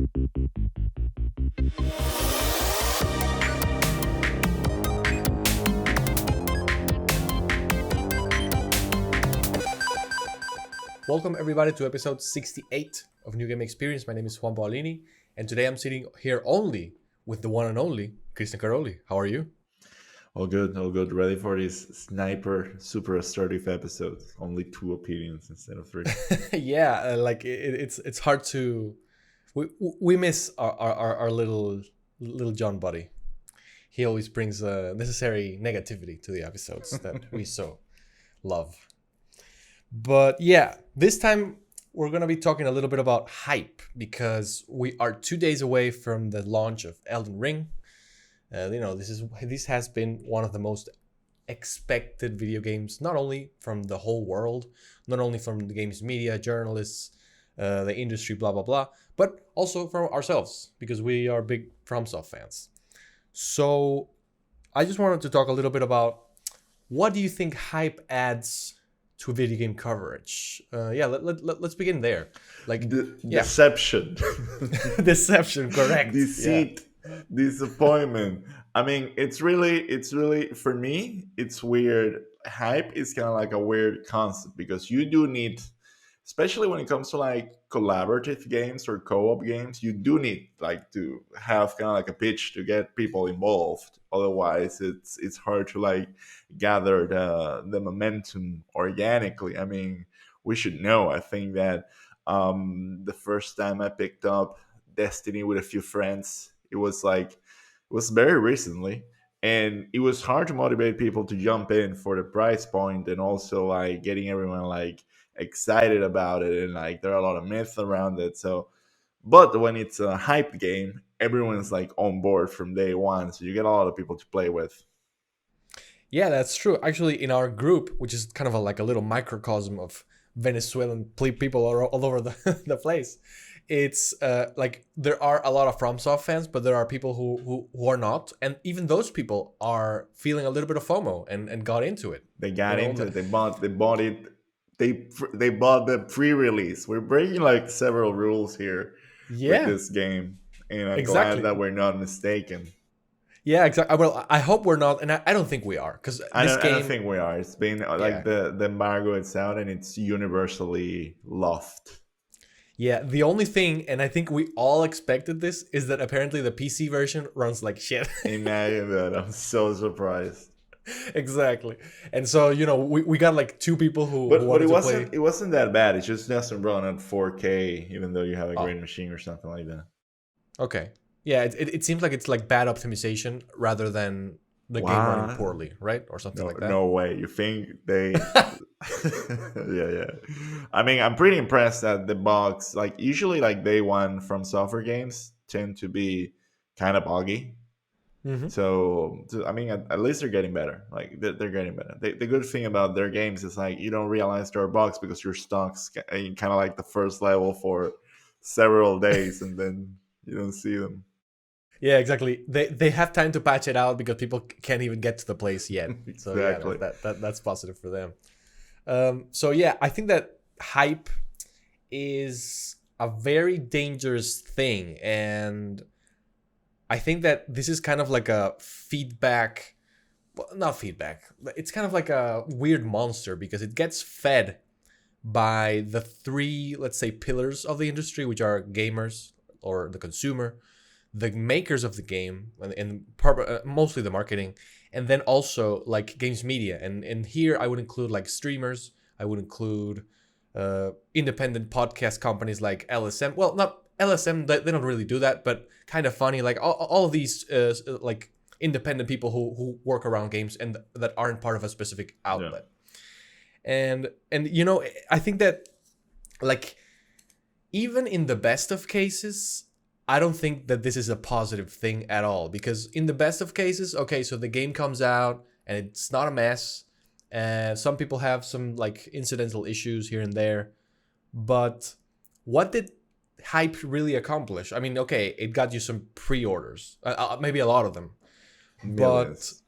Welcome everybody to episode 68 of New Game Experience. My name is Juan Paulini, and today I'm sitting here only with the one and only Christian Caroli. How are you? All good, all good. Ready for this sniper super assertive episode. Only two opinions instead of three. Yeah, it's hard to we miss our little John buddy. He always brings necessary negativity to the episodes that we so love. But yeah, this time we're going to be talking a little bit about hype because we are 2 days away from the launch of Elden Ring. This has been one of the most expected video games, not only from the whole world, not only from the games media, journalists, the industry, blah, blah, blah, but also from ourselves because we are big FromSoft fans. So I just wanted to talk a little bit about what do you think hype adds to video game coverage? Let's begin there. Deception. Deception, correct. Deceit. Yeah. Disappointment. I mean, it's really for me, it's weird. Hype is kind of like a weird concept because you do need, especially when it comes to like collaborative games or co-op games, you do need like to have kind of like a pitch to get people involved. Otherwise, it's hard to like gather the momentum organically. I mean, we should know. I think that the first time I picked up Destiny with a few friends, it was very recently, and it was hard to motivate people to jump in for the price point and also like getting everyone like excited about it, and like there are a lot of myths around it. So but when it's a hyped game, everyone's like on board from day one, so you get a lot of people to play with. Yeah, that's true. Actually, in our group, which is kind of like a little microcosm of Venezuelan people all over the place, it's like there are a lot of FromSoft fans, but there are people who are not, and even those people are feeling a little bit of FOMO and got into it. They got into it. They bought it. They bought the pre-release. We're breaking like several rules here with Yeah, this game, and I'm glad exactly. that we're not mistaken. Yeah, exactly. Well, I hope we're not, and I don't think we are, because this I don't game. think we are. It's been Yeah, like the embargo it's out, and it's universally loved. yeah. The only thing, and I think we all expected this, is that apparently the PC version runs like shit. Imagine that. I'm so surprised. Exactly. And so, we got like two people who But wanted to play. it wasn't that bad. It just doesn't run at 4K, even though you have a Oh, great machine or something like that. okay. Yeah, it seems like it's like bad optimization rather than the game running Wow. poorly, right? Or something No, like that. no way. You think they? Yeah, yeah. I mean, I'm pretty impressed that the bugs, like usually, like day one from software games, tend to be kind of buggy. Hmm. So, I mean, at least they're getting better. Like they're getting better. The good thing about their games is like you don't realize there are bugs because you're stuck in kind of like the first level for several days, and then you don't see them. Yeah, exactly. They have time to patch it out because people can't even get to the place yet. So yeah, Exactly. that's positive for them. So yeah, I think that hype is a very dangerous thing, and I think that this is kind of like a feedback. Well, not feedback. It's kind of like a weird monster because it gets fed by the three, let's say, pillars of the industry, which are gamers or the consumer, the makers of the game, and mostly the marketing, and then also like games media. And here I would include like streamers. I would include independent podcast companies like LSM. Well, not LSM. They don't really do that, but kind of funny. Like all of these like independent people who work around games and that aren't part of a specific Yeah. outlet. And I think that like even in the best of cases, I don't think that this is a positive thing at all, because in the best of cases, okay, so the game comes out and it's not a mess, and some people have some like incidental issues here and there, but what did hype really accomplish? I mean, okay, it got you some pre-orders, maybe a lot of them, but Millions.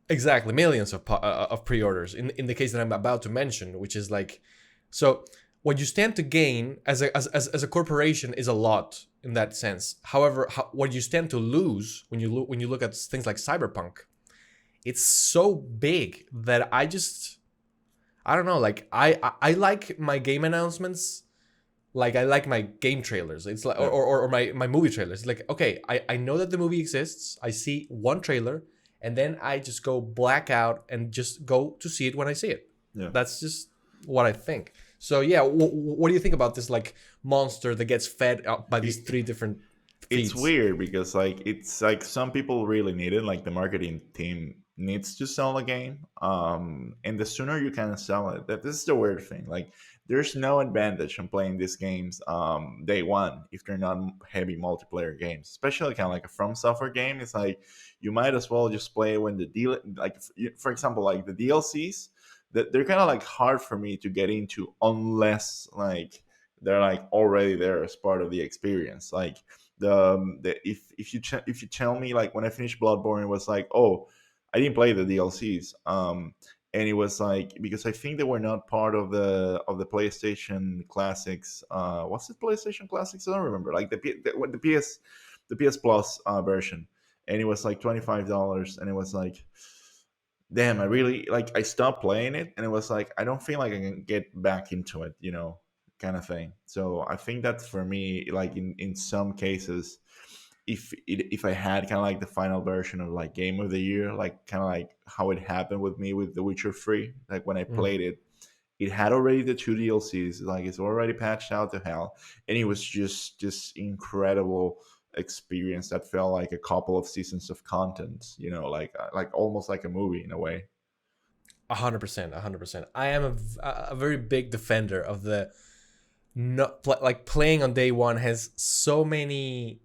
exactly millions of pre-orders in the case that I'm about to mention, which is like, so what you stand to gain as a corporation is a lot in that sense. However, what you stand to lose when you look at things like Cyberpunk, it's so big that I don't know. Like I like my game announcements. Like I like my game trailers. It's like Yeah. or my movie trailers. Like okay, I know that the movie exists. I see one trailer, and then I just go black out and just go to see it when I see it. Yeah. That's just what I think. So yeah, what do you think about this like monster that gets fed out by these three different It's feeds? weird because like it's like some people really need it, like the marketing team needs to sell a game, and the sooner you can sell it, that this is the weird thing, like there's no advantage in playing these games day one if they're not heavy multiplayer games, especially kind of like a from software game. It's like you might as well just play when the deal, like for example, like the DLCs, that they're kind of like hard for me to get into unless like they're like already there as part of the experience. Like the if you tell me like when I finished Bloodborne, it was like, oh, I didn't play the DLCs, and it was like because I think they were not part of the PlayStation Classics. What's the PlayStation Classics? I don't remember. Like the PS Plus version, and it was like $25, and it was like, damn, I really like I stopped playing it, and it was like I don't feel like I can get back into it, kind of thing. So I think that for me, like in some cases, if I had kind of like the final version of like game of the year, like kind of like how it happened with me with The Witcher 3, like when I Mm. played it, it had already the two DLCs, like it's already patched out to hell, and it was just this incredible experience that felt like a couple of seasons of content, like almost like a movie in a way. 100%, 100%. I am a very big defender of the like playing on day one has so many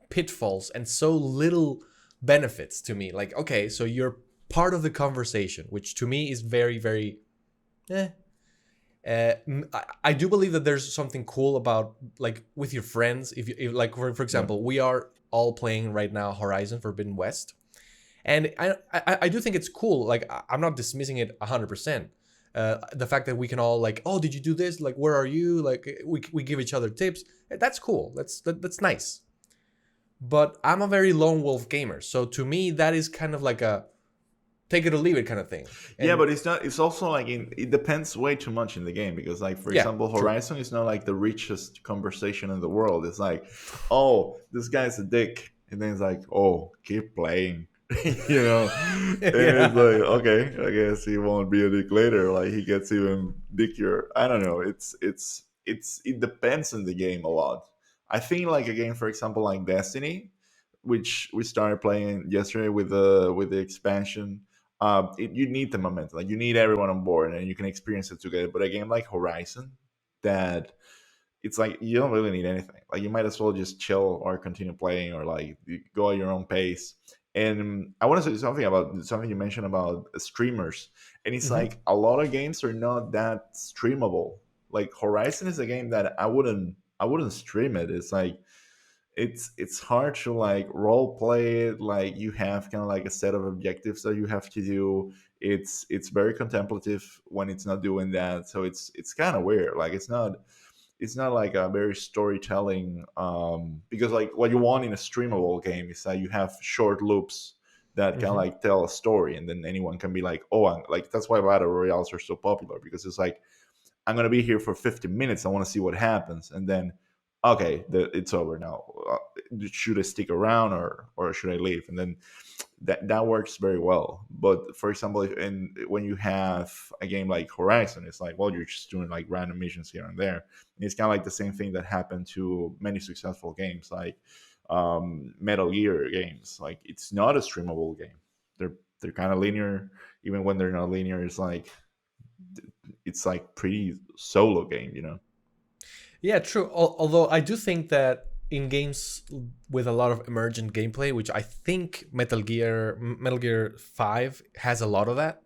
pitfalls and so little benefits to me. Like okay, so you're part of the conversation, which to me is very very eh. I do believe that there's something cool about like with your friends. If like for Yeah. example, we are all playing right now Horizon Forbidden West, and I do think it's cool. Like I'm not dismissing it 100%. The fact that we can all like, oh, did you do this? Like, where are you? Like, we give each other tips. That's cool. That's nice. But I'm a very lone wolf gamer, so to me that is kind of like a take it or leave it kind of thing. Yeah, And but it's not. It's also like it depends way too much in the game because, like, for yeah, example, true. Horizon is not like the richest conversation in the world. It's like, oh, this guy's a dick, and then it's like, oh, keep playing, and it's Yeah. like, okay, I guess he won't be a dick later. Like he gets even dickier. I don't know. It depends on the game a lot. I think like a game, for example, like Destiny, which we started playing yesterday with the expansion. You need the momentum, like you need everyone on board, and you can experience it together. But a game like Horizon, that it's like you don't really need anything. Like you might as well just chill or continue playing, or like you go at your own pace. And I want to say something about something you mentioned about streamers, and it's Hmm. like a lot of games are not that streamable. Like Horizon is a game that I wouldn't stream it. It's like it's hard to like role play it, like you have kind of like a set of objectives that you have to do. It's very contemplative when it's not doing that, so it's kind of weird. Like it's not like a very storytelling, because like what you want in a streamable game is that you have short loops that can Hmm. like tell a story, and then anyone can be like, oh, like that's why battle royales are so popular, because it's like I'm gonna be here for 50 minutes. I want to see what happens, and then okay, it's over now. Should I stick around or should I leave? And then that works very well. But for example, when you have a game like Horizon, it's like, well, you're just doing like random missions here and there. And it's kind of like the same thing that happened to many successful games like Metal Gear games. Like it's not a streamable game. They're kind of linear. Even when they're not linear, it's like pretty solo game. Yeah, true. Although I do think that in games with a lot of emergent gameplay, which I think Metal Gear 5 has a lot of that.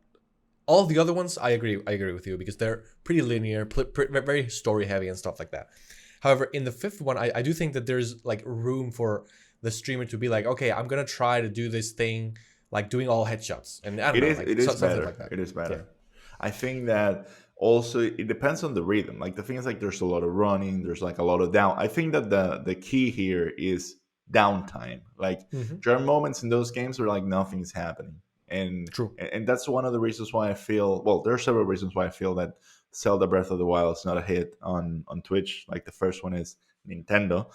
All the other ones, I agree with you because they're pretty linear, very story heavy and stuff like that. However, in the fifth one, I do think that there's like room for the streamer to be like, okay, I'm gonna try to do this thing, like doing all headshots, and I don't It know, is like it is something better. like that. It is Yeah. better. I think that Also, it depends on the rhythm. Like the thing is, like there's a lot of running, there's like a lot of down. I think that the key here is downtime. Like Hmm. there are moments in those games where like nothing's happening, and True. and that's one of the reasons why I feel, well, there are several reasons why I feel that Zelda Breath of the Wild is not a hit on Twitch. Like the first one is Nintendo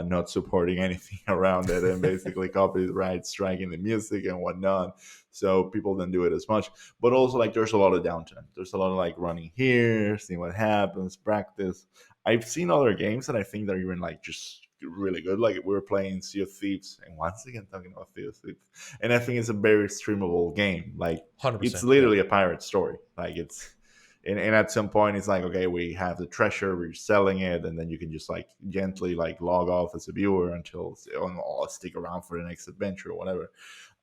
not supporting anything around it and basically copyright striking the music and whatnot, so people don't do it as much. But also, like, there's a lot of downtime. There's a lot of like running here, seeing what happens, practice. I've seen other games that I think that are even like just really good. Like we were playing Sea of Thieves, and once again talking about Sea of Thieves, and I think it's a very streamable game. Like it's 100%. Yeah. literally a pirate story. Like it's and at some point it's like, okay, we have the treasure, we're selling it, and then you can just like gently like log off as a viewer until, oh, I'll stick around for the next adventure or whatever.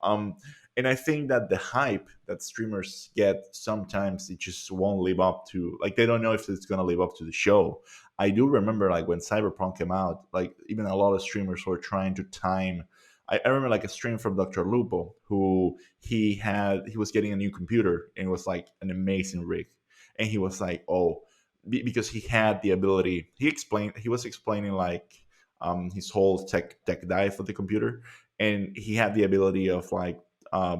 um and I think that the hype that streamers get, sometimes it just won't live up to, like, they don't know if it's going to live up to the show. I do remember like when Cyberpunk came out, like even a lot of streamers were trying to time. I remember like a stream from Dr. Lupo, who he was getting a new computer, and it was like an amazing rig, and he was like, oh, because he had the ability. He was explaining like his whole tech dive for the computer, and he had the ability of like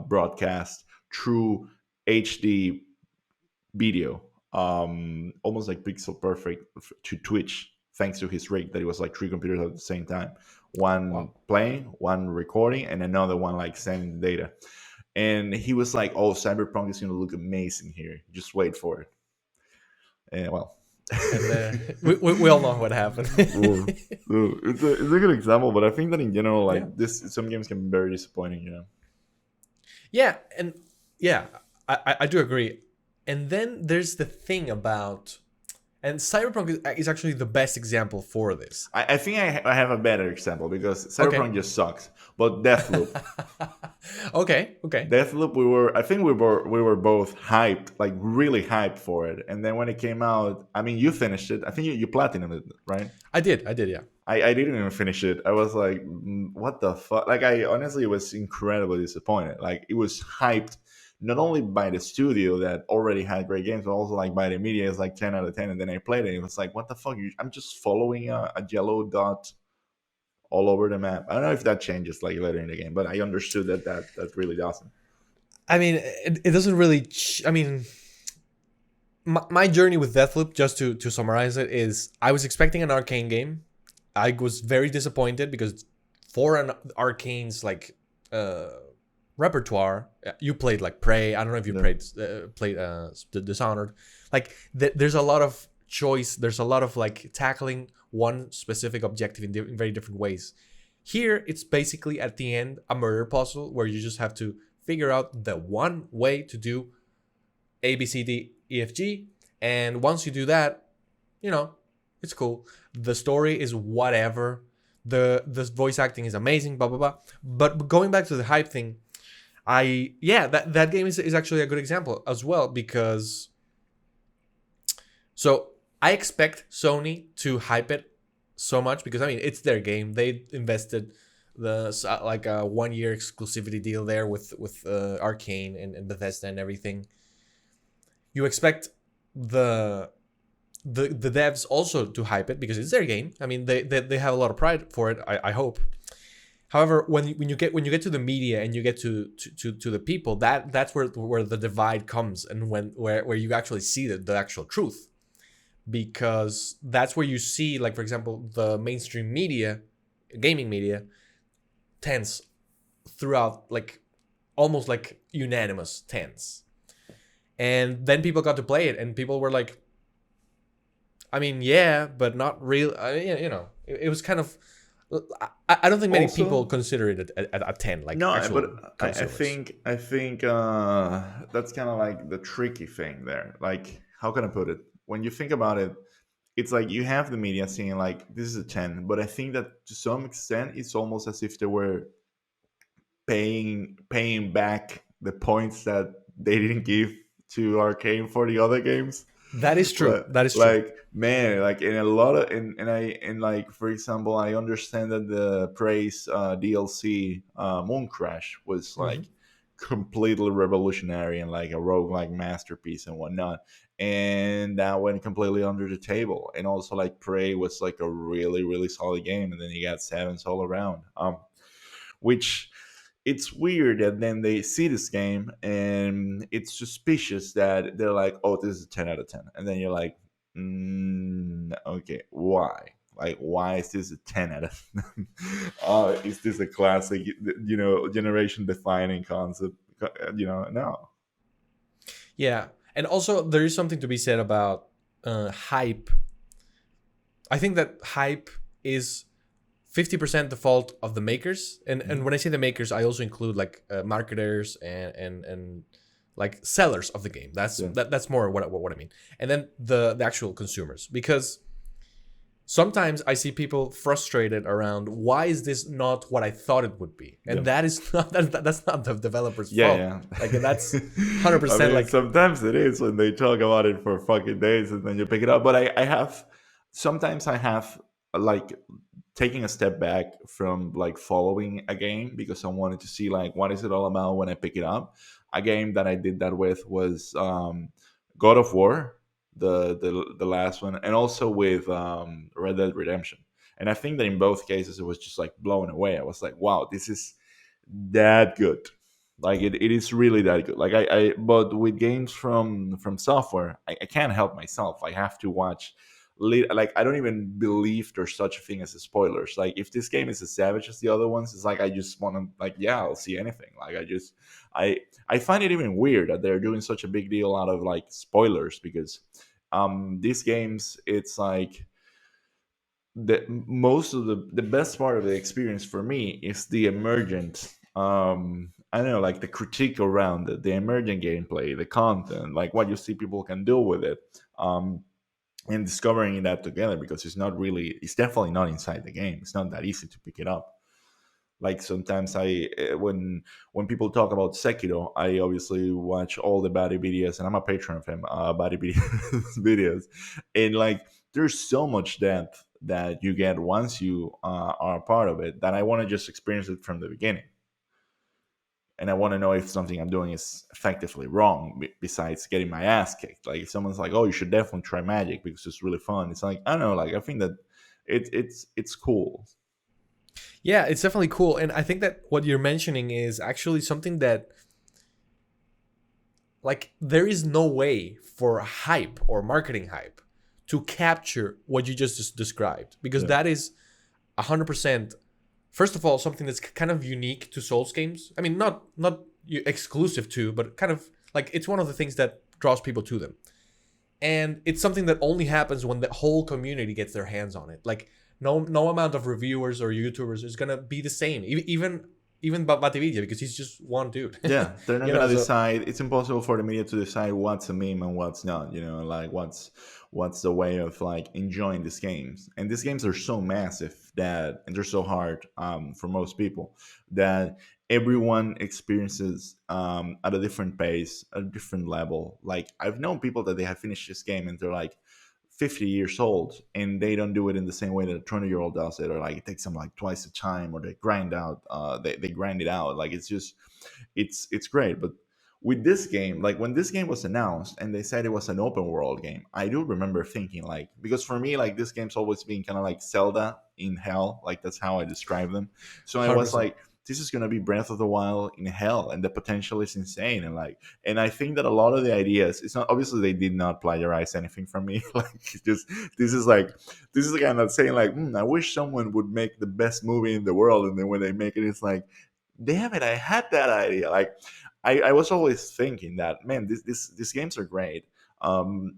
broadcast true HD video, almost like pixel perfect to Twitch, thanks to his rig that it was like three computers at the same time, one Wow. playing, one recording, and another one like sending data. And he was like, "Oh, Cyberpunk is going to look amazing here. Just wait for it." And well, And we all know what happened. Ooh, it's a good example, but I think that in general, Yeah. like this, some games can be very disappointing. Yeah, and yeah, I do agree. And then there's the thing about, and Cyberpunk is actually the best example for this. I think I have a better example because Okay. Cyberpunk just sucks. But Deathloop, Okay. Okay. Deathloop, I think we were both hyped, like really hyped for it. And then when it came out, I mean, you finished it. I think you platinum it, right? I did. I did. Yeah. I didn't even finish it. I was like, what the fuck? Like, I honestly was incredibly disappointed. Like, it was hyped not only by the studio that already had great games, but also like by the media. It's like 10 out of 10. And then I played it. It was like, what the fuck? I'm just following a yellow dot all over the map. I don't know if that changes like later in the game, but I understood that really doesn't. I mean, it doesn't really. I mean, my journey with Deathloop, just to summarize it, is I was expecting an arcane game. I was very disappointed because for an arcane's like uh repertoire, you played like Prey. I don't know if you No. played Dishonored. Like there's a lot of choice. There's a lot of like tackling one specific objective in very different ways. Here, it's basically at the end a murder puzzle where you just have to figure out the one way to do A, B, C, D, E, F, G. And once you do that, you know, it's cool. The story is whatever. The voice acting is amazing, blah blah blah. But going back to the hype thing, that game is actually a good example as well, because so I expect Sony to hype it so much because I mean it's their game. They invested the like a 1 year exclusivity deal there with Arcane and Bethesda and everything. You expect the the devs also to hype it because it's their game. I mean they have a lot of pride for it. I hope. However, when you get to the media and you get to the people, that's where the divide comes, and where you actually see the actual truth, because that's where you see, like, for example, the mainstream media, gaming media, tens throughout, like almost like unanimous tens, and then people got to play it and people were like, I mean, yeah, but not real. It was kind of. I don't think many people Also, consider it a 10, like no, actual but consumers. I think that's kind of like the tricky thing there. Like, how can I put it? When you think about it, it's like you have the media saying like this is a 10, but I think that to some extent it's almost as if they were paying back the points that they didn't give to Arcane for the other games. That is true. That is true. Like, man, like in a lot of and like, for example, I understand that the Praise DLC Moon Crash was Hmm. like completely revolutionary and like a roguelike masterpiece and whatnot. and that went completely under the table. And also, like, Prey was like a really really solid game, and then you got sevens all around. Which it's weird that then they see this game and it's suspicious that they're like, oh, this is a 10 out of 10, and then you're like, okay, why? Like, why is this a 10 out of 10? Is this a classic, generation defining concept? No. Yeah, and also there is something to be said about hype. I think that hype is 50% the fault of the makers, and when I say the makers, I also include like marketers and like sellers of the game. Yeah. That's more what I mean. And then the actual consumers, because sometimes I see people frustrated around why is this not what I thought it would be, Yeah. and that is not that's not the developer's Yeah, fault. yeah. Like that's 100% I mean, like sometimes it is when they talk about it for fucking days and then you pick it up. But I have, sometimes I have, like, taking a step back from like following a game because I wanted to see like what is it all about when I pick it up. A game that I did that with was God of War, the last one, and also with Red Dead Redemption. And I think that in both cases it was just like blown away. I was like, wow, this is that good. Like, it is really that good. Like, I but with games from software, I can't help myself. I have to watch like, I don't even believe there's such a thing as spoilers. Like, if this game is as savage as the other ones, it's like I just want to, like, yeah, I'll see anything. Like, I find it even weird that they're doing such a big deal out of like spoilers, because these games, it's like the most of the best part of the experience for me is the emergent, I don't know, like the critique around it, the emergent gameplay, the content, like what you see people can do with it, and discovering that together, because it's definitely not inside the game. It's not that easy to pick it up. Like, sometimes when people talk about Sekiro, I obviously watch all the body videos, and I'm a patron of him, body videos, videos, and like, there's so much depth that you get once you are a part of it, that I want to just experience it from the beginning, and I want to know if something I'm doing is effectively wrong. Besides getting my ass kicked, like, if someone's like, "Oh, you should definitely try Magic because it's really fun," it's like, I don't know, like, I think that it's cool. yeah, it's definitely cool, and I think that what you're mentioning is actually something that like there is no way for hype or marketing hype to capture what you just described, because Yeah. that is 100%, first of all, something that's kind of unique to Souls games. I mean, not exclusive to, but kind of like it's one of the things that draws people to them. And it's something that only happens when the whole community gets their hands on it. Like no amount of reviewers or YouTubers is gonna be the same. Even Batividia, because he's just one dude. Yeah, they're not you know, gonna so decide. It's impossible for the media to decide what's a meme and what's not. Like, what's the way of like enjoying these games. And these games are so massive that, and they're so hard for most people, that everyone experiences at a different pace, at a different level. Like, I've known people that they have finished this game and they're like 50 years old, and they don't do it in the same way that a 20-year-old does it, or like it takes them like twice the time, or they grind out, they grind it out. Like, it's just, it's great. But with this game, like, when this game was announced and they said it was an open world game, I do remember thinking, like, because for me, like, this game's always been kind of like Zelda in hell. Like, that's how I describe them. So I was 100%. like, this is gonna be Breath of the Wild in hell, and the potential is insane. And like, and I think that a lot of the ideas, it's not, obviously they did not plagiarize anything from me. Like, it's just, this is like, this is kind of saying like, I wish someone would make the best movie in the world, and then when they make it, it's like, damn it, I had that idea. Like, I was always thinking that, man, these games are great.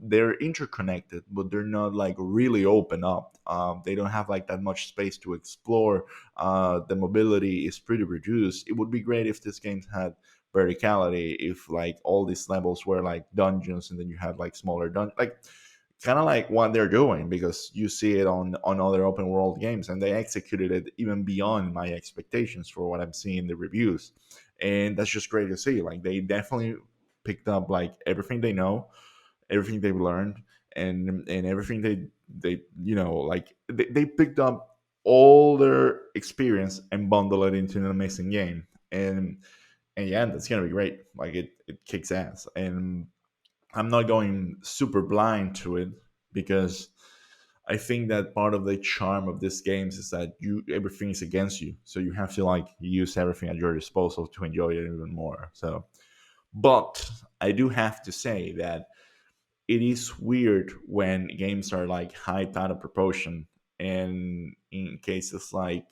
They're interconnected, but they're not like really open up. They don't have like that much space to explore. The mobility is pretty reduced. It would be great if these games had verticality, if like all these levels were like dungeons, and then you had like smaller dungeons, like kind of like what they're doing, because you see it on other open world games, and they executed it even beyond my expectations for what I'm seeing in the reviews. And that's just great to see. Like, they definitely picked up like everything they know, everything they've learned, and everything they like, they picked up all their experience and bundle it into an amazing game. And yeah, that's gonna be great. Like, it kicks ass. And I'm not going super blind to it because I think that part of the charm of these games is that you everything is against you, so you have to like use everything at your disposal to enjoy it even more. So, but I do have to say that it is weird when games are like hyped out of proportion, and in cases like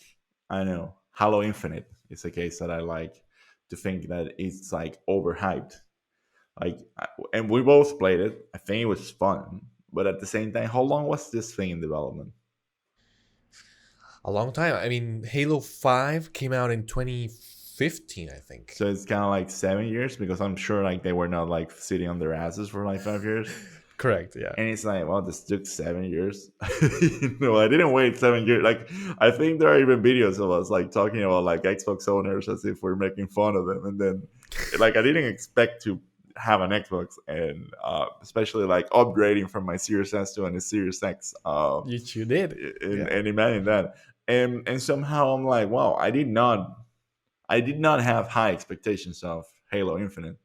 I don't know, Halo Infinite is a case that I like to think that it's like overhyped. And we both played it. I think it was fun, but at the same time, how long was this thing in development? A long time. I mean, Halo 5 came out in 2015, I think. So it's kind of like 7 years because I'm sure like they were not like sitting on their asses for like 5 years. Correct, yeah. And it's like, well, this took 7 years. No, I didn't wait 7 years. Like, I think there are even videos of us like talking about like Xbox owners as if we're making fun of them. And then, like, I didn't expect to have an Xbox, and especially like upgrading from my Series S to a Series X. You did. And, Yeah. and imagine that. And somehow I'm like, wow, I did not have high expectations of Halo Infinite,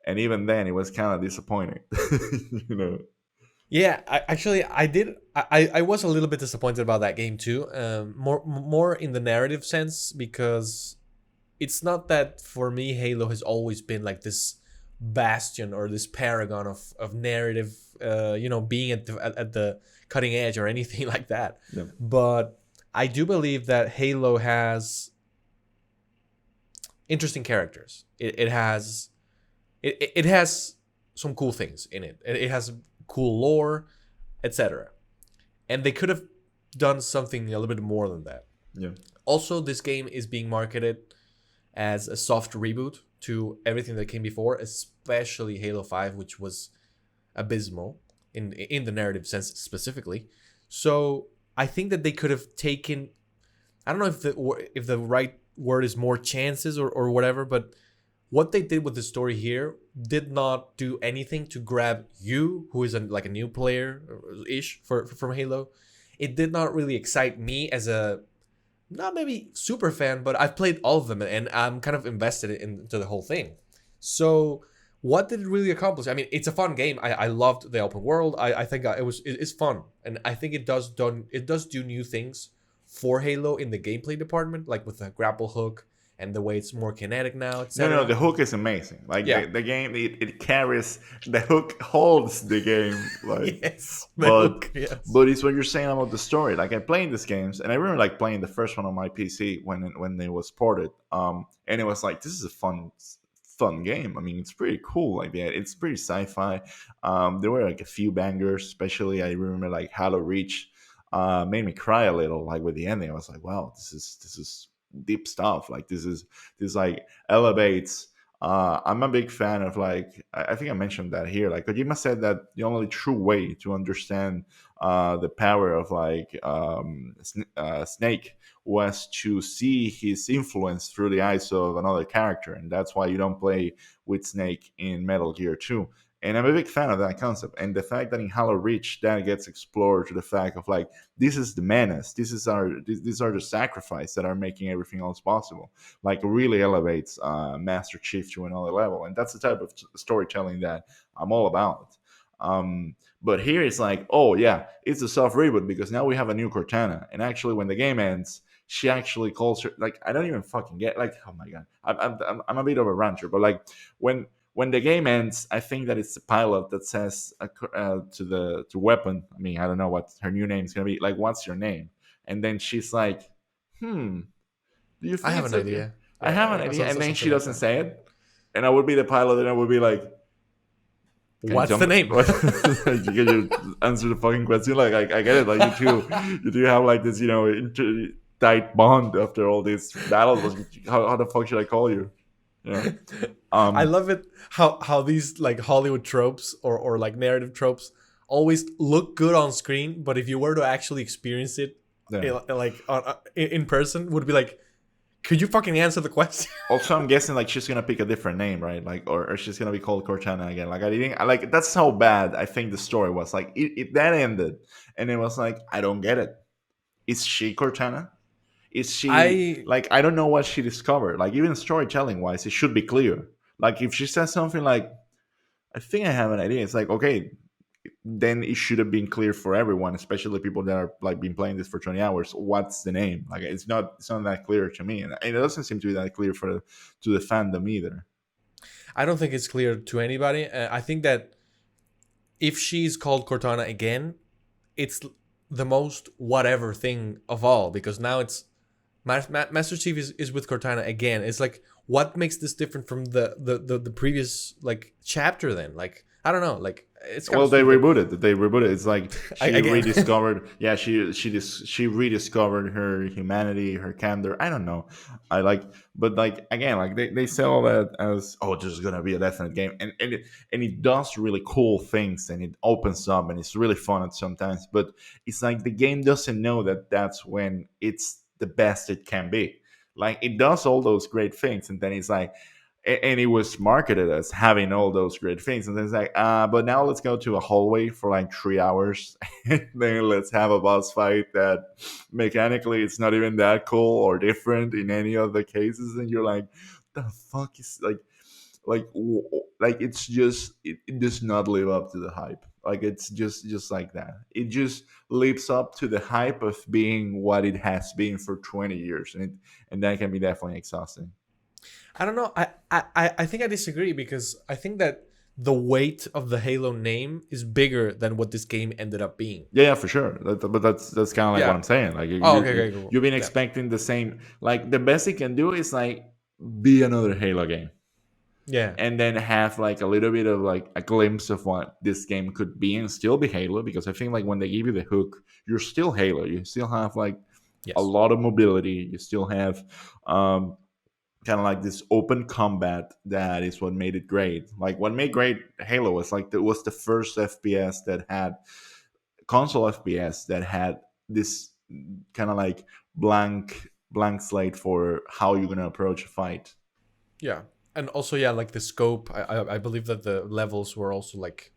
and even then, it was kind of disappointing. you know. Yeah, I did. I was a little bit disappointed about that game too. More in the narrative sense because it's not that for me Halo has always been like this bastion or this paragon of narrative. Being at the cutting edge or anything like that. Yeah. But I do believe that Halo has interesting characters. It has some cool things in it. It has cool lore, etc. And they could have done something a little bit more than that. Yeah. Also, this game is being marketed as a soft reboot to everything that came before, especially Halo 5, which was abysmal in the narrative sense specifically. So I think that they could have taken, I don't know if the right word is more chances or whatever, but what they did with the story here did not do anything to grab you, who is like a new player ish from Halo. It did not really excite me as a not maybe super fan, but I've played all of them and I'm kind of invested into the whole thing. So what did it really accomplish? I mean, it's a fun game. I loved the open world. I think it's fun, and I think it does do new things for Halo in the gameplay department, like with the grapple hook and the way it's more kinetic now, No, no, etc. the hook is amazing. Like Yeah. the game, it carries the hook holds the game. Like, Yes. The but hook. Yes. but it's what you're saying about the story. Like I played these games, and I remember like playing the first one on my PC when it was ported. And it was like this is a fun game. I mean, it's pretty cool. Like that, it's pretty sci-fi. There were like a few bangers, especially I remember like Halo Reach. Made me cry a little. Like with the ending, I was like, wow, this is deep stuff. Like this like elevates. I'm a big fan of like I think I mentioned that here. Like Kojima said that the only true way to understand the power of like Snake was to see his influence through the eyes of another character, and that's why you don't play with Snake in Metal Gear 2. And I'm a big fan of that concept, and the fact that in Halo Reach that gets explored to the fact of like this is the menace, these are the sacrifice that are making everything else possible. Like really elevates Master Chief to another level, and that's the type of storytelling that I'm all about. But here it's like, oh yeah, it's a soft reboot because now we have a new Cortana, and actually when the game ends, she actually calls her like I don't even fucking get like oh my god, I'm a bit of a rancher, but like when the game ends, I think that it's the pilot that says to the to weapon. I mean, I don't know what her new name is gonna be. Like, what's your name? And then she's like, "Hmm, do you I think have it's an okay?" idea. I have an Yeah, idea, and then she something like doesn't that. say it, and I would be the pilot, and I would be like, "Can you What's tell the me? name? What? Like, can you answer the fucking question?" Like, I get it. Like, you do have like this, tight bond after all these battles. How the fuck should I call you? You know. I Um, love it how these like Hollywood tropes or like narrative tropes always look good on screen, but if you were to actually experience it, yeah. like in person, would be like, could you fucking answer the question? Also, I'm guessing like she's gonna pick a different name, right? Like, or she's gonna be called Cortana again. Like, I didn't like that's how bad I think the story was. Like, it that ended, and it was like, I don't get it. Is she Cortana? Is she I like I don't know what she discovered. Like, even storytelling wise, it should be clear. Like, if she says something like I think I have an idea. It's like, okay, then it should have been clear for everyone, especially people that are like been playing this for 20 hours. What's the name? Like, it's not that clear to me, and it doesn't seem to be that clear to the fandom either. I don't think it's clear to anybody. I think that if she's called Cortana again, it's the most whatever thing of all, because now it's Master Chief is with Cortana again. It's like, what makes this different from the previous like chapter then? Like, I don't know. Like, it's kind Well, of stupid. they rebooted. It's like she Again. rediscovered. Yeah, she rediscovered her humanity, her candor. I don't know. I like, but like again, like they sell that as, oh, this is gonna be a definite game, and it does really cool things, and it opens up, and it's really fun at sometimes. But it's like the game doesn't know that that's when it's the best it can be. Like it does all those great things, and then it's like, and it was marketed as having all those great things, and then it's like, but now let's go to a hallway for like 3 hours, and then let's have a boss fight that mechanically it's not even that cool or different in any of the cases, and you're like, the fuck is like it's just it does not live up to the hype. Like it's just like that. It just lives up to the hype of being what it has been for 20 years, and that can be definitely exhausting. I don't know. I think I disagree, because I think that the weight of the Halo name is bigger than what this game ended up being. Yeah, for sure. But that's kind of like what Yeah. I'm saying. Like Oh, okay, okay, cool. you've been Yeah. expecting the same. Like the best it can do is like be another Halo game, Yeah. and then have like a little bit of like a glimpse of what this game could be, and still be Halo. Because I think like when they give you the hook, you're still Halo. You still have like a Yes. lot of mobility. You still have kind of like this open combat that is what made it great. Like what made great Halo was like it was the first FPS that had console FPS that had this kind of like blank slate for how you're gonna approach a fight. Yeah. And also, yeah, like the scope. I believe that the levels were also like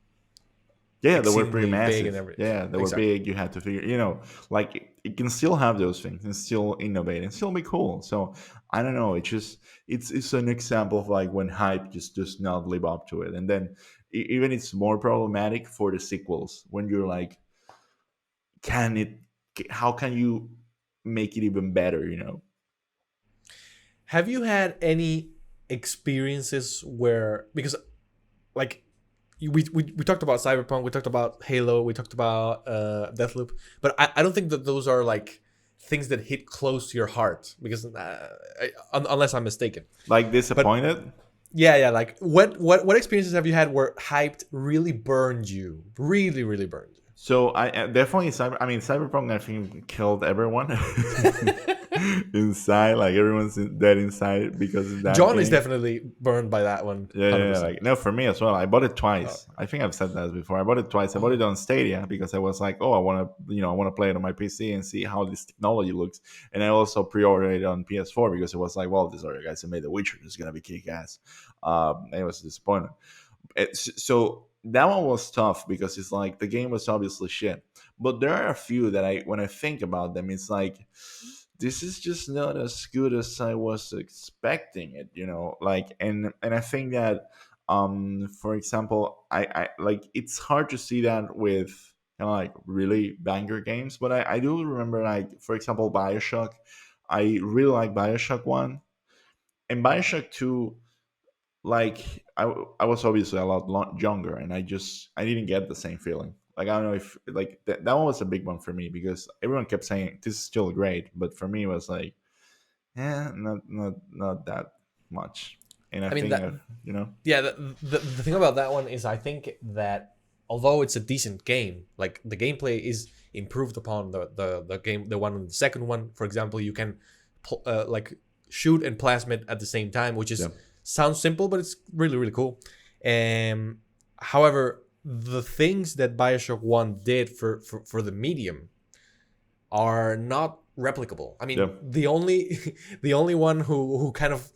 Yeah, they were pretty exceedingly big and massive. everything. Yeah, they were Exactly. big. You had to figure, like it can still have those things and still innovate and still be cool. So I don't know. It's just it's an example of like when hype just does not live up to it, and then even it's more problematic for the sequels when you're like, can it? How can you make it even better? Have you had any experiences where, because like we talked about Cyberpunk, we talked about Halo, we talked about Deathloop, but I don't think that those are like things that hit close to your heart, because unless I'm mistaken. Like But disappointed? yeah, like what experiences have you had where hyped really burned you, really burned So I definitely Cyberpunk I think killed everyone you? inside. Like everyone's dead inside because of that John is game. definitely burned by that one, Yeah, yeah, yeah, 100%. like no, for me as well. I bought it Oh, twice. I think I've said that before. I bought it twice. I bought it oh, on Stadia because I was like, oh, I want to play it on my PC and see how this technology looks. And I also pre-ordered it on PS4 because it was like, well, these other guys that made The Witcher is gonna be kick ass. It was disappointing. So that one was tough because it's like the game was obviously shit. But there are a few that when I think about them, it's like this is just not as good as I was expecting it. Like and I think that for example, I like it's hard to see that with kind of like really banger games, but I do remember like for example Bioshock. I really like Bioshock 1 and Bioshock 2. Like I was obviously a lot younger and I didn't get the same feeling. Like I don't know if like that one was a big one for me because everyone kept saying this is still great, but for me it was like, yeah, not that much. And I I mean think that. you know Yeah, the thing about that one is I think that although it's a decent game, like the gameplay is improved upon the game, the one, the second one. For example, you can like shoot and plasmid at the same time, which is yeah sounds simple, but it's really cool. However, the things that Bioshock One did for the medium are not replicable. I yeah mean, the only the only one who kind of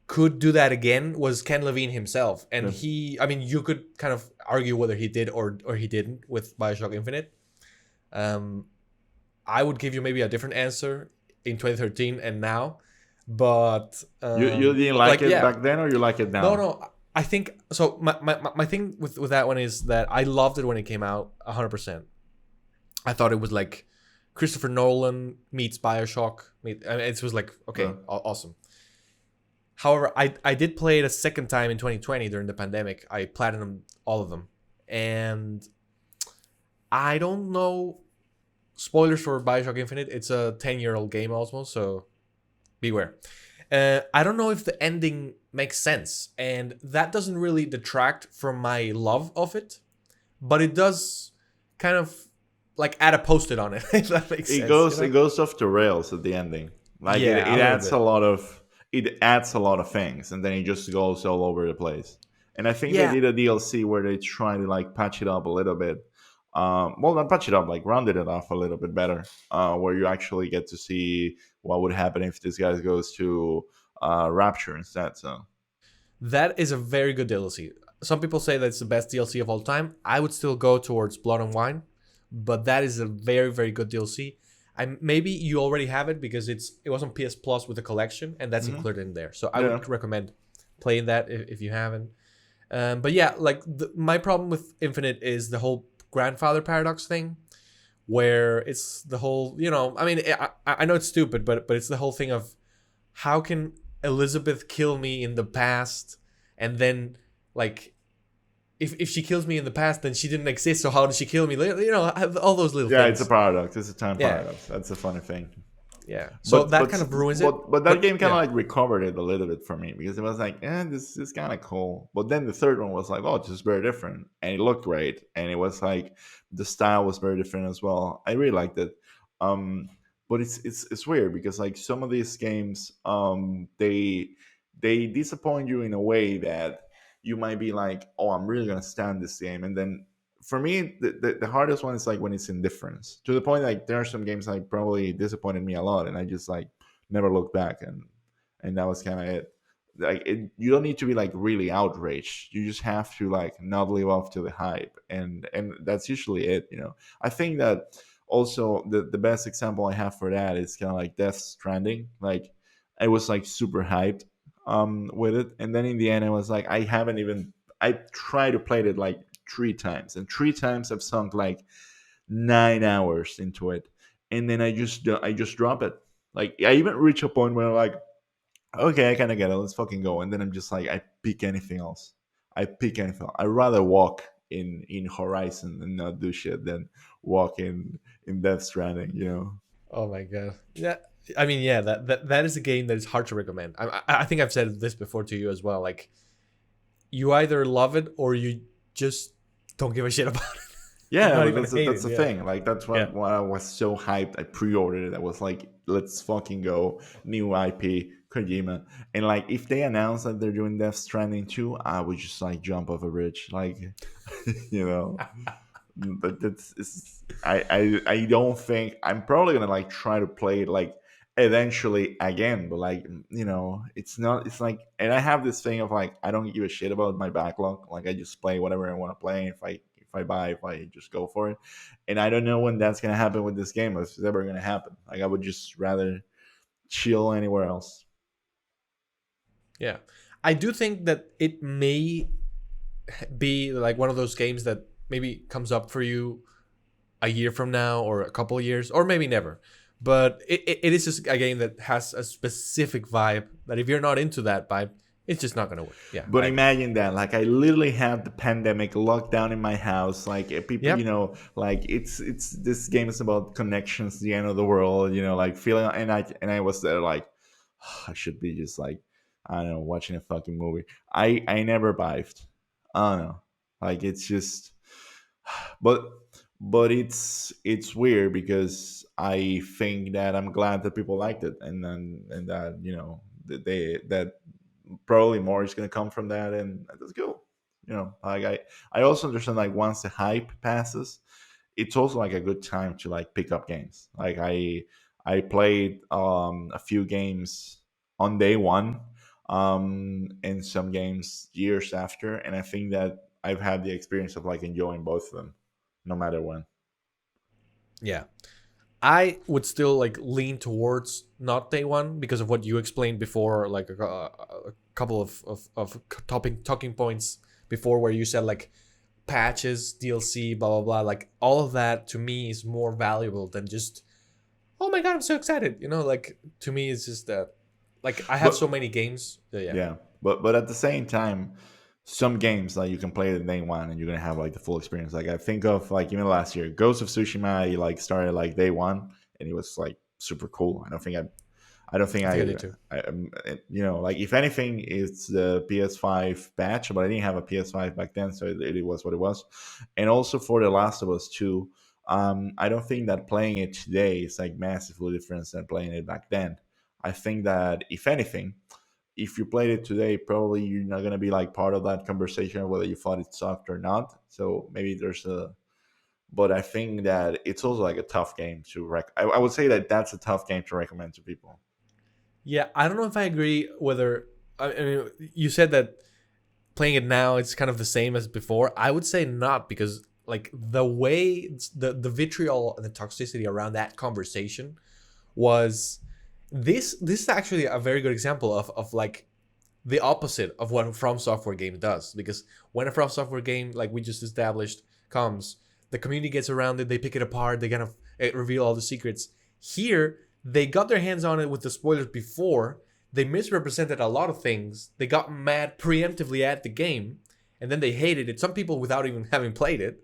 could do that again was Ken Levine himself, and yeah. I mean, you could kind of argue whether he did or he didn't with Bioshock Infinite. Um, I would give you maybe a different answer in 2013 and now, but You didn't like like it yeah, back then or you like it no, now? no. I think so. My thing with that one is that I loved it when it came out 100%. I thought it was like Christopher Nolan meets Bioshock. I mean, it was like, Uh, okay, awesome. However, I did play it a second time in 2020 during the pandemic. I platinum all of them, and I don't know. Spoilers for Bioshock Infinite. It's a 10-year-old game almost, so beware. I don't know if the ending makes sense, and that doesn't really detract from my love of it, but it does kind of like add a post-it on it. If that makes sense, you it know? goes off the rails at the ending. Like Yeah, a it little adds a bit. lot of things, and then it just goes all over the place. And I think they Yeah, did a DLC where they try to like patch it up a little bit. Well, not patch it up, like rounded it off a little bit better, where you actually get to see what would happen if this guy goes to Rapture instead. So that is a very good DLC. Some people say that's the best DLC of all time. I would still go towards Blood and Wine, but that is a very very good DLC. I maybe you already have it because it was on PS Plus with a collection, and that's hmm included in there. So I yeah, would recommend playing that if you haven't. But yeah, like my problem with Infinite is the whole grandfather paradox thing, where it's the whole, I mean, I know it's stupid, but it's the whole thing of how can Elizabeth kill me in the past, and then like if she kills me in the past, then she didn't exist. So how did she kill me? All those little yeah, it's a things. paradox. It's a time Yeah, paradox. That's a funny thing. yeah. So but that but kind of ruins it. but that But game kind of yeah, like recovered it a little bit for me because it was like, this is kind of cool. But then the third one was like, oh, this is very different, and it looked great, and it was like the style was very different as well. I really liked it. Um, but it's weird because like some of these games, they disappoint you in a way that you might be like, oh, I'm really gonna stand this game, and then for me, the hardest one is like when it's indifference to the point like there are some games like probably disappointed me a lot, and I just like never looked back, and that was kind of it. Like you don't need to be like really outraged. You just have to like not live up to the hype, and that's usually it. I think that also the best example I have for that is kind of like Death Stranding. Like I was like super hyped with it, and then in the end I was like I haven't even I tried to play it like 3 times, and 3 times I've sunk like 9 hours into it, and then I just drop it. Like I even reach a point where I'm like, okay, I kind of get it. Let's fucking go. And then I'm just like, I pick anything else. I pick anything. I'd rather walk in Horizon and not do shit than walk in Death Stranding. oh my god, yeah. I mean, yeah, that is a game that is hard to recommend. I think I've said this before to you as well. Like you either love it or you just don't give a shit about it. Yeah, Not but even hate that's it. the Yeah, thing. Like that's yeah. why I was so hyped. I pre-ordered it. I was like, let's fucking go. New IP, Kojima. And like if they announce that they're doing Death Stranding 2, I would just like jump off a bridge. Like you know. But I don't think I'm probably gonna like try to play it like eventually again, but like it's not it's like, and I have this thing of like I don't give a shit about my backlog. Like I just play whatever I want to play. If I just go for it, and I don't know when that's gonna happen with this game, if it's ever gonna happen. Like I would just rather chill anywhere else. Yeah. I do think that it may be like one of those games that maybe comes up for you a year from now or a couple of years or maybe never. But it is just a game that has a specific vibe that if you're not into that vibe, it's just not going to work. Yeah, But I agree. imagine that, like I literally had the pandemic locked down in my house. Like people, Yep. like it's this game is about connections, the end of the world. Like feeling, and I was there like, I should be just like, I don't know, watching a fucking movie. I never vibed. I don't know, like it's just, but it's weird because I think that I'm glad that people liked it, and that that that probably more is going to come from that, and that's cool. Like I also understand like once the hype passes, it's also like a good time to like pick up games. Like I played a few games on day one, and some games years after, and I think that I've had the experience of like enjoying both of them, no matter when. Yeah. I would still like lean towards not day one because of what you explained before, like a couple of talking points before, where you said like patches, DLC, blah blah blah. Like all of that to me is more valuable than just, oh my god, I'm so excited. Like to me it's just that, like I have But so many games. Yeah. yeah, but at the same time, some games like you can play the day one and you're gonna have like the full experience. Like I think of like even last year, Ghost of Tsushima. I like started like day one and it was like super cool. I don't think I think I did too. like if anything, it's the PS5 patch, but I didn't have a PS5 back then, so it was what it was. And also for The Last of Us 2, I don't think that playing it today is like massively different than playing it back then. I think that if anything, if you played it today, probably you're not gonna be like part of that conversation whether you thought it sucked or not. So maybe there's a, but I think that it's also like a tough game to I would say that that's a tough game to recommend to people. Yeah, I don't know if I agree whether. I mean, you said that playing it now it's kind of the same as before. I would say not, because like the way the vitriol and the toxicity around that conversation was, this is actually a very good example of like the opposite of what a From Software game does. Because when a From Software game, like we just established, comes, the community gets around it, they pick it apart, they kind of reveal all the secrets. Here, they got their hands on it with the spoilers before, they misrepresented a lot of things, they got mad preemptively at the game, and then they hated it. Some people without even having played it.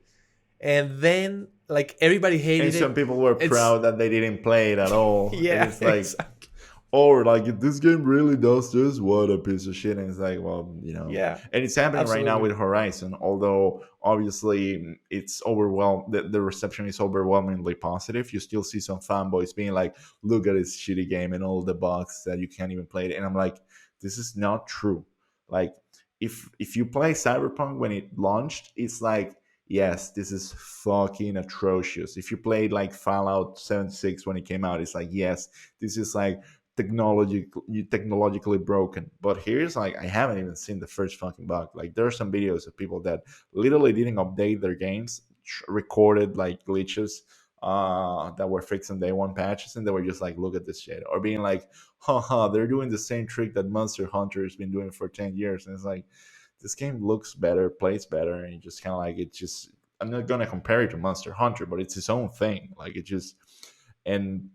And then, like, everybody And hated some it. people were It's, proud that they didn't play it at all. And yeah, it's like, exactly. or like if this game really does this, what a piece of shit. And it's like, well, Yeah, and it's happening right now absolutely. with Horizon, although obviously it's overwhelmed, the reception is overwhelmingly positive. You still see some fanboys being like, look at this shitty game and all the bugs that you can't even play it. And I'm like, this is not true. Like if you play Cyberpunk when it launched, it's like, yes, this is fucking atrocious. If you played like Fallout 76 when it came out, it's like, yes, this is like technologically broken. But here's like, I haven't even seen the first fucking bug. Like there are some videos of people that literally didn't update their games, recorded like glitches that were fixed in day one patches, and they were just like, look at this shit, or being like, haha, they're doing the same trick that Monster Hunter has been doing for 10 years. And it's like, this game looks better, plays better, and you just kind of like, it just, I'm not gonna compare it to Monster Hunter, but it's its own thing. Like it just, and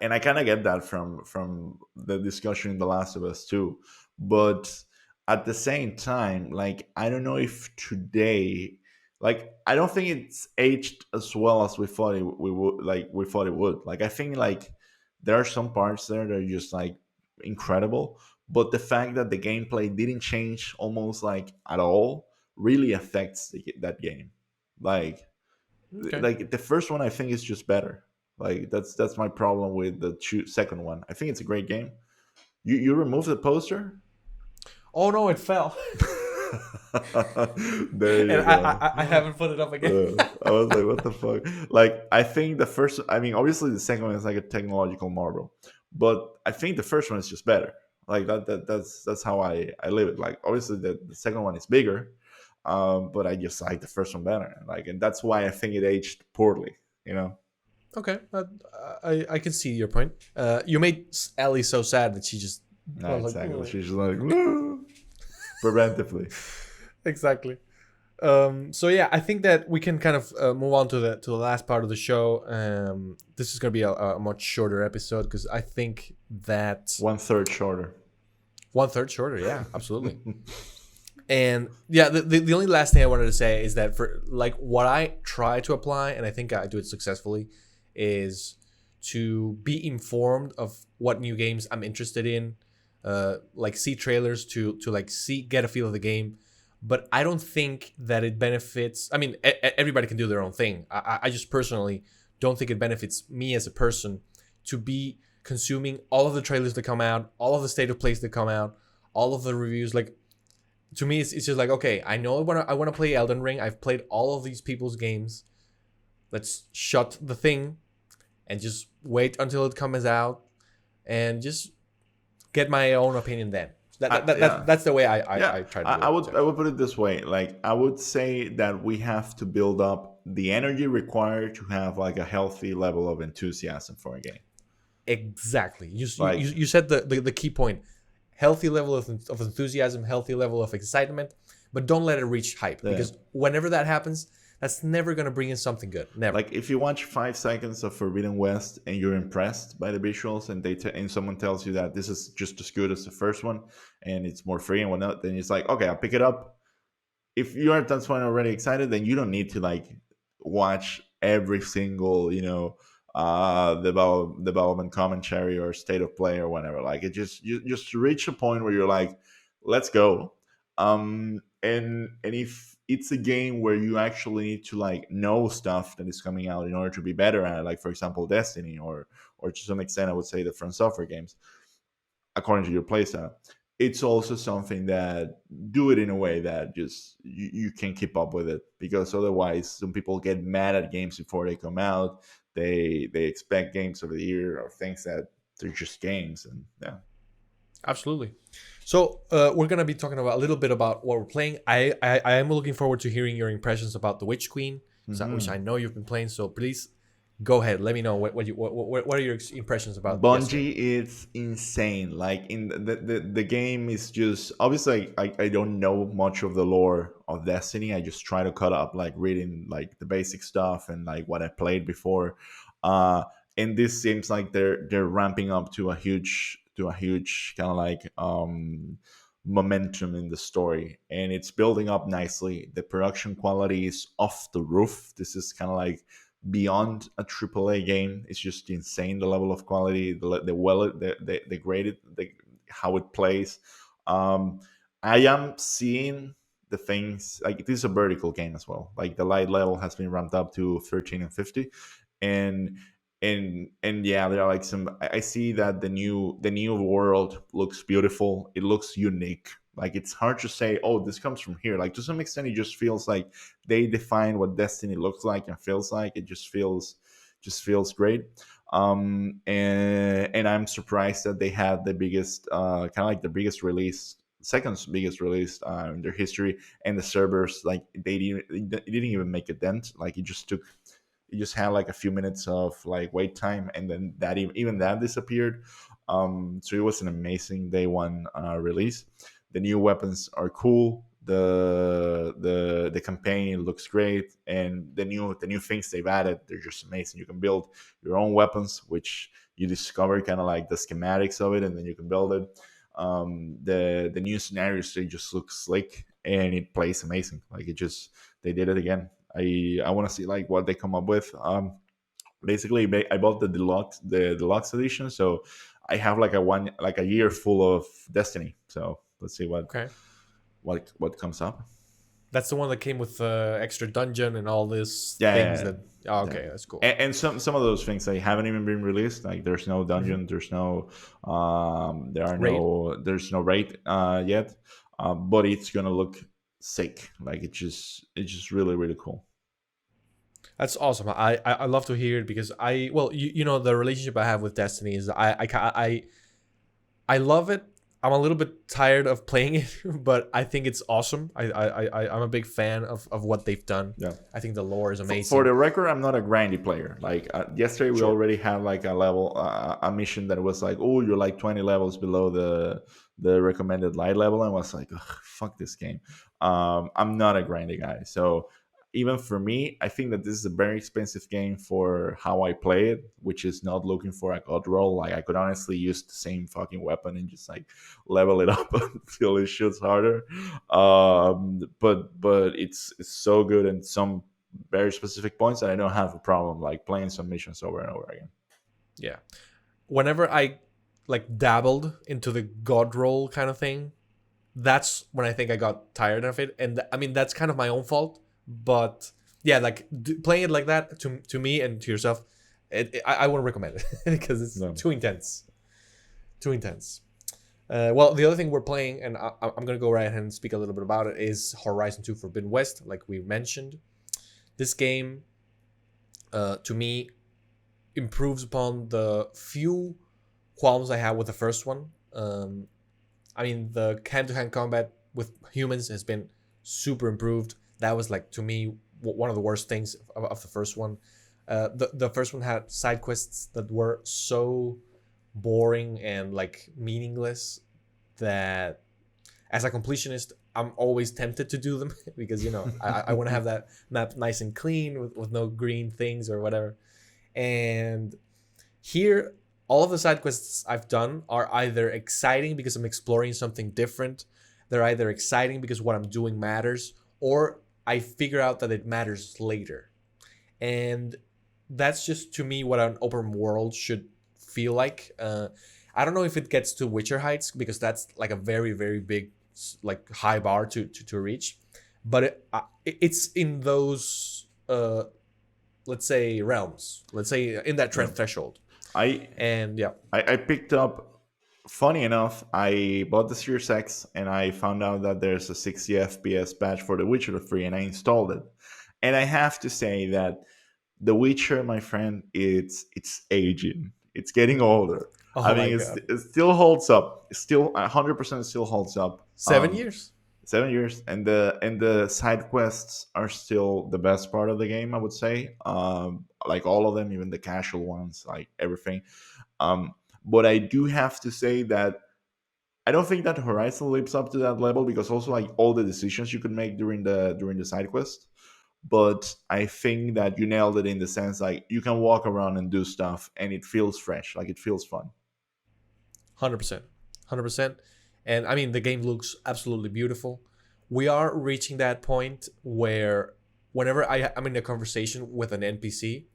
I kind of get that from the discussion in The Last of Us too. But at the same time, like I don't know if today, like I don't think it's aged as well as we thought we would. Like we thought it would. Like I think like there are some parts there that are just like incredible, but the fact that the gameplay didn't change almost like at all really affects that game. Like Okay. the first one I think is just better. Like that's my problem with the second one. I think it's a great game. You remove the poster. Oh no, it fell. There And you I, go. I haven't put it up again. I was like, what the fuck? Like, I think the first, I mean, obviously the second one is like a technological marvel, but I think the first one is just better. Like that's how I live it. Like, obviously the second one is bigger, but I just like the first one better. Like, and that's why I think it aged poorly. You know? Okay, I can see your point. You made Ellie so sad that she just Nah, was like, exactly. "Ugh." She's just like preventively. Exactly. So yeah, I think that we can kind of move on to the last part of the show. This is gonna be a much shorter episode because I think that 1/3 shorter. 1/3 shorter. Yeah, absolutely. And yeah, the only last thing I wanted to say is that for like what I try to apply, and I think I do it successfully, is to be informed of what new games I'm interested in, like see trailers to like get a feel of the game. But I don't think that it benefits. I mean, everybody can do their own thing. I just personally don't think it benefits me as a person to be consuming all of the trailers that come out, all of the state of plays that come out, all of the reviews. Like to me, it's just like, okay, I know I want to play Elden Ring. I've played all of these people's games. Let's shut the thing and just wait until it comes out and just get my own opinion then. Yeah. That's the way Yeah, I try to do I it. would So. put it this way. Like I would say that we have to build up the energy required to have like a healthy level of enthusiasm for a game. Exactly. Like You said the key point. Healthy level of enthusiasm, healthy level of excitement, but don't let it reach hype the because whenever that happens, that's never going to bring in something good. Never. like if you watch 5 seconds of Forbidden West and you're impressed by the visuals, and and someone tells you that this is just as good as the first one and it's more free and whatnot, then it's like, okay, I'll pick it up. If you are at that point already excited, then you don't need to like watch every single development commentary or state of play or whatever. Like it just reach a point where you're like, let's go. And if it's a game where you actually need to like know stuff that is coming out in order to be better at it, like for example Destiny, or to some extent I would say the Front Software games, according to your playstyle, it's also something that do it in a way that just you can keep up with it, because otherwise some people get mad at games before they come out. They expect games of the year or things that they're just games. And yeah. Absolutely. So we're gonna be talking about a little bit about what we're playing. I am looking forward to hearing your impressions about the Witch Queen, which Hmm. I know you've been playing. So please go ahead. Let me know what are your impressions about yesterday. Bungie is insane. Like in the game is just obviously I don't know much of the lore of Destiny. I just try to cut up like reading like the basic stuff and like what I played before. Uh and this seems like they're ramping up to a huge kind of like momentum in the story, and it's building up nicely. The production quality is off the roof. This is kind of like beyond a AAA game. It's just insane, the level of quality, the graded, how it plays. Um, I am seeing the things like it is a vertical game as well. Like the light level has been ramped up to 13 and 50, and and yeah, there are like some. I see that the new world looks beautiful. It looks unique. Like it's hard to say, oh, this comes from here. Like to some extent, it just feels like they define what Destiny looks like and feels like. It just feels great. And I'm surprised that they had the biggest kind of like the biggest release, second biggest release in their history, and the servers like it didn't even make a dent. Like it just had like a few minutes of like wait time, and then that even that disappeared. So it was an amazing day one release. The new weapons are cool. The campaign looks great, and the new things they've added, they're just amazing. You can build your own weapons, which you discover kind of like the schematics of it, and then you can build it. The new scenarios, they just look slick and it plays amazing. Like it just they did it again. I want to see like what they come up with. Basically, I bought the deluxe edition, so I have like a year full of Destiny. So let's see what Okay. what comes up. That's the one that came with extra dungeon and all these Yeah, things yeah, that. Oh, yeah. okay, that's cool. And some of those things they haven't even been released. Like there's no Hmm. dungeon, Raid. there's no raid yet, but it's gonna look sick. Like it's just really really cool. That's awesome. I love to hear it because you know the relationship I have with Destiny is I love it. I'm a little bit tired of playing it, but I think it's awesome. I'm a big fan of what they've done. Yeah. I think the lore is For amazing. the record, I'm not a grindy player. Like yesterday, we Sure. already had like a level, a mission that was like, oh, you're like 20 levels below the recommended light level, and I was like, ugh, fuck this game. I'm not a grindy guy, so even for me, I think that this is a very expensive game for how I play it, which is not looking for a god roll. Like I could honestly use the same fucking weapon and just like level it up until it shoots harder. But it's so good in some very specific points that I don't have a problem like playing some missions over and over again. Yeah. Whenever I like dabbled into the god roll kind of thing, that's when I think I got tired of it. And I mean that's kind of my own fault, but yeah, like playing it like that to me and to yourself, I wouldn't recommend it because it's No. too intense. Too intense. Well, the other thing we're playing, and I'm gonna go right ahead and speak a little bit about it, is Horizon 2 Forbidden West. Like we mentioned, this game, to me, improves upon the few qualms I had with the first one. I mean, the hand-to-hand combat with humans has been super improved. That was like, to me, one of the worst things of the first one. The first one had side quests that were so boring and like meaningless that as a completionist, I'm always tempted to do them because I want to have that map nice and clean with no green things or whatever. And here, all of the side quests I've done are either exciting because I'm exploring something different, they're either exciting because what I'm doing matters, or I figure out that it matters later. And that's just to me what an open world should feel like. I don't know if it gets to Witcher heights because that's like a very very big like high bar to reach, but it's in those let's say realms. Let's say in that Yeah. threshold. I And yeah, I picked up. Funny enough, I bought the Series X and I found out that there's a 60 FPS patch for The Witcher 3, and I installed it. And I have to say that The Witcher, my friend, it's aging. It's getting older. I oh my mean, god, it still holds up. It still 100% still holds up. 7 years. 7 years, and the side quests are still the best part of the game. I would say, like all of them, even the casual ones, like everything. Um, but I do have to say that I don't think that Horizon lives up to that level because also like all the decisions you could make during the side quest. But I think that you nailed it in the sense like you can walk around and do stuff and it feels fresh, like it feels fun. 100%, 100%. And I mean, the game looks absolutely beautiful. We are reaching that point where whenever I'm in a conversation with an NPC,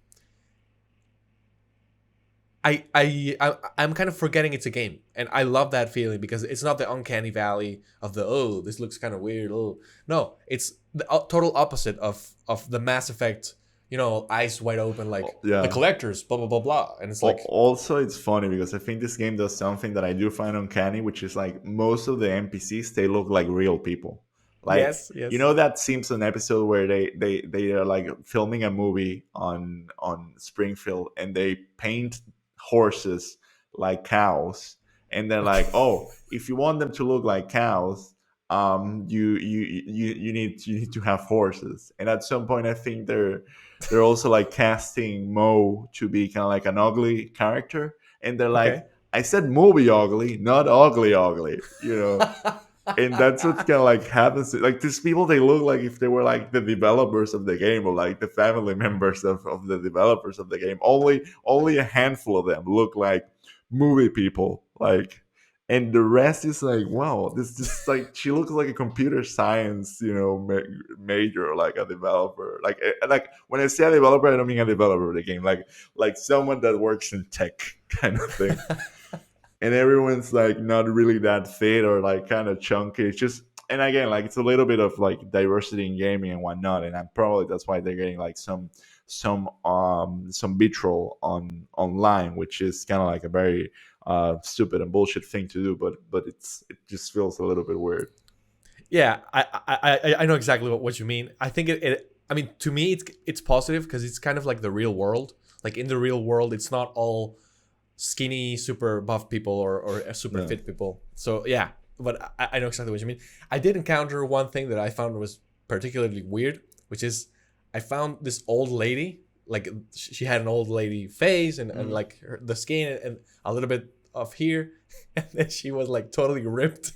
I'm kind of forgetting it's a game, and I love that feeling because it's not the uncanny valley of the oh this looks kind of weird. Oh no, it's the total opposite of the Mass Effect. Eyes wide open like the Yeah. collectors, blah blah blah blah, and it's like Also, it's funny because I think this game does something that I do find uncanny, which is like most of the NPCs they look like real people. Like yes, you yes, know that Simpson episode where they are like filming a movie on Springfield and they paint horses like cows, and they're like, oh, if you want them to look like cows, you need to have horses. And at some point, I think they're also like casting Mo to be kind of like an ugly character, and they're like, okay. I said movie ugly, not ugly ugly, and that's what kind of like happens. Like these people, they look like if they were like the developers of the game or like the family members of the developers of the game. Only a handful of them look like movie people, like, and the rest is like, wow, this just like she looks like a computer science, major, like a developer. Like when I say a developer, I don't mean a developer of the game, like someone that works in tech kind of thing. And everyone's like not really that fit or like kind of chunky. It's just, and again, like it's a little bit of like diversity in gaming and whatnot, and I'm probably that's why they're getting like some vitriol online, which is kind of like a very stupid and bullshit thing to do, but it just feels a little bit weird. Yeah, I know exactly what you mean. I think it I mean, to me it's positive because it's kind of like the real world. Like in the real world, it's not all skinny, super buff people or super Yeah. fit people. So yeah, but I know exactly what you mean. I did encounter one thing that I found was particularly weird, which is I found this old lady. Like she had an old lady face and Mhm. like the skin and a little bit of here, and then she was like totally ripped,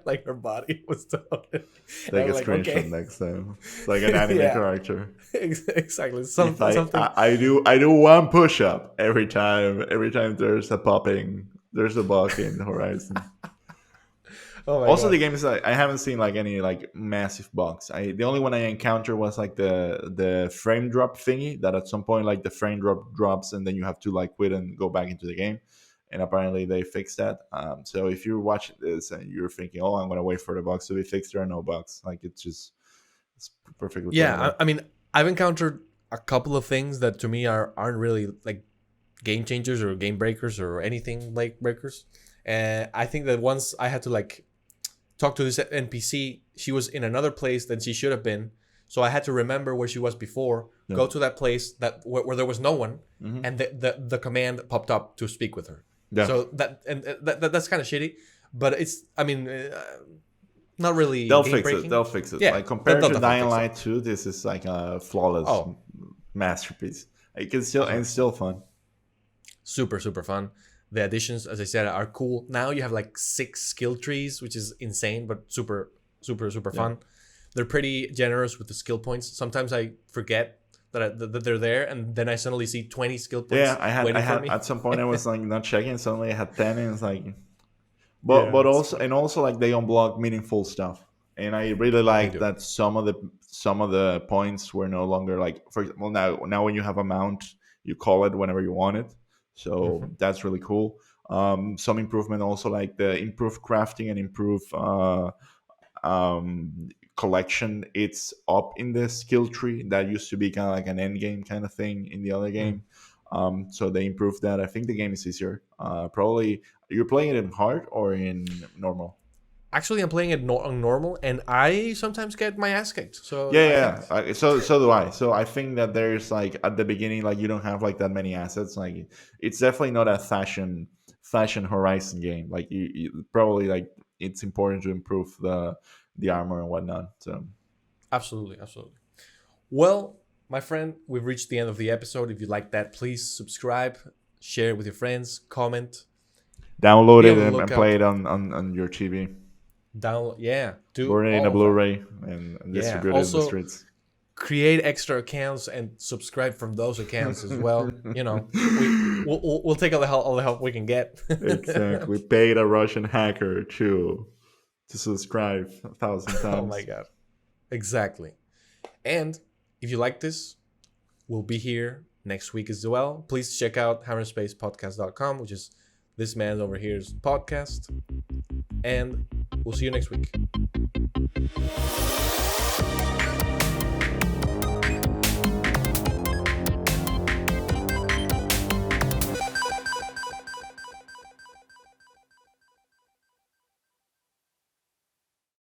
like her body was totally. And Take I'm a like, screenshot okay, next time. It's like an anime yeah, character. exactly. If Something. I do one push up every time there's a bug in the horizon. Oh my Also, god. the game is like I haven't seen like any like massive bugs. The only one I encountered was like the frame drop thingy that at some point like the frame drop drops and then you have to like quit and go back into the game. And apparently they fixed that. So if you're watching this and you're thinking, oh, I'm gonna wait for the bugs to be fixed, there are no bugs. Like it's perfectly Yeah, playable. I mean, I've encountered a couple of things that to me aren't really like game changers or game breakers or anything like breakers. And I think that once I had to like talk to this NPC, she was in another place than she should have been. So I had to remember where she was before, Yeah. go to that place where there was no one, Hmm. and the command popped up to speak with her. Yeah. So that's kind of shitty. but it's, I mean, not really They'll game fix it. breaking. They'll fix it. Yeah, Like compared they'll to definitely Dying fix it. Light 2, this is like a flawless Oh, masterpiece. It can still and 100%. still fun. Super, super fun. The additions, as I said, are cool. Now you have like 6 skill trees, which is insane, but super, super, super Yeah. fun. They're pretty generous with the skill points. Sometimes I forget that they're there, and then I suddenly see 20 skill points Yeah, I waiting for had me. at some point I was like not checking. Suddenly I had 10, and it's like, Yeah, but it's, also and also like they unblock meaningful stuff, and I really they like do. that some of the points were no longer like, for example, now when you have a mount, you call it whenever you want it, so Mhm. that's really cool. Some improvement also, like the improved crafting and improve collection. It's up in the skill tree that used to be kind of like an end game kind of thing in the other Mm. game. So they improved that. I think the game is easier. Probably you're playing it in hard or in normal. Actually, I'm playing it on normal, and I sometimes get my ass kicked. So Yeah, I think, yeah. So do I. So I think that there's like at the beginning, like you don't have like that many assets. Like it's definitely not a fashion Horizon game. Like you probably like it's important to improve the armor and whatnot. So absolutely, absolutely. Well, my friend, we've reached the end of the episode. If you like that, please subscribe, share it with your friends, comment, download be it on the and play lookout. it on your TV. Download, yeah, do Burn it in a all of that. Blu-ray and Yeah. distribute it in the Also, streets. create extra accounts and subscribe from those accounts as well. You know, we'll take all the help we can get. Exactly. Paid a Russian hacker to subscribe 1,000 Oh my times. god. Exactly. And if you like this, we'll be here next week as well. Please check out hammerspacepodcast.com, which is this man over here's podcast. And we'll see you next week.